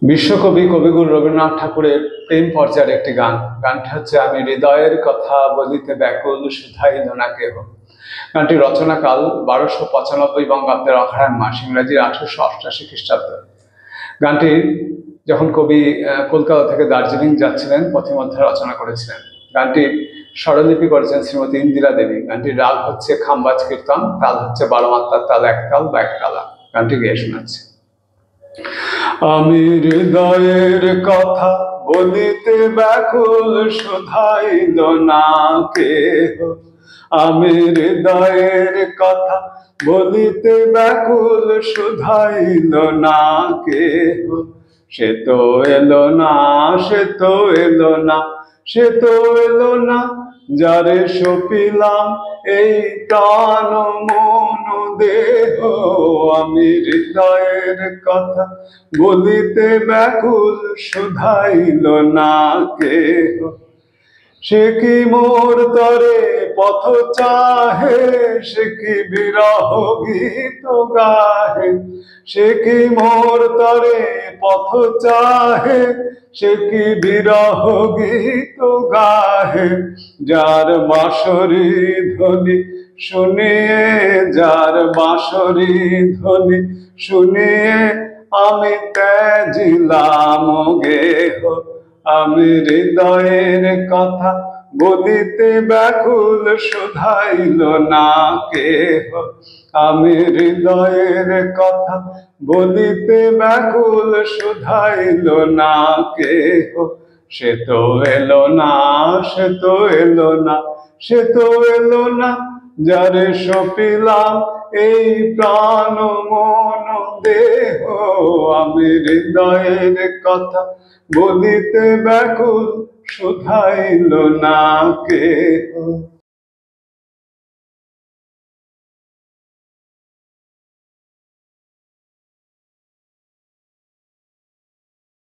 বিশ্বকবি কবিগুরু রবীন্দ্রনাথ ঠাকুরের প্রেম পর্যায়ের একটি গান। গানটি হচ্ছে আমি হৃদয়ের কথা বলিতে ব্যাকুল শুধাইল না কেহ। গানটি রচনাকাল 1295 বঙ্গাব্দের অঘ্রাণ মাস, ইংরাজি 1888 খ্রিস্টাব্দ। গানটি যখন কবি কলকাতা থেকে দার্জিলিং যাচ্ছিলেন পথিমধ্যে রচনা করেছিলেন। গানটির স্বরলিপি করেছেন শ্রীমতী ইন্দিরা দেবী। গানটির রাগ হচ্ছে খাম্বাজ কীর্তন, তাল হচ্ছে 12 মাত্রার তাল, এক তাল বা এক তালা। গানটি গেয়ে শোনাচ্ছে। আমি হৃদয়ের কথা বলিতে ব্যাকুল শুধাইল না কেহ। আমি হৃদয়ের কথা বলিতে ব্যাকুল শুধাইল না কেহ। সে তো এলো না, সে তো এলো না, সে তো এলো না, যারে সপিলাম এই প্রাণ মন দেহ। আমি হৃদয়ের কথা বলিতে ব্যাকুল শুধাইল না কেহ। সে কি মোর তরে পথ চাহে, সে কি বিরহ গীত গাহে। সে কি মোর তরে পথ চাহে, সে কি বিরহ গীত গাহে। যার বাঁশরি ধ্বনি শুনিয়ে, যার বাঁশরি ধ্বনি শুনিয়ে আমি ত্যাজিলাম গেহ। আমি হৃদয়ের কথা বলিতে ব্যাকুল শুধাইল না কেহ। আমি হৃদয়ের কথা বলিতে ব্যাকুল শুধাইল না কেহ। সে তো এলো না, সে তো এলো না, সে তো এলো না, যারে সপিলাম এই প্রাণ মন দেহ। আমি হৃদয়ের কথা বলিতে ব্যাকুল শুধাইল না কেহ।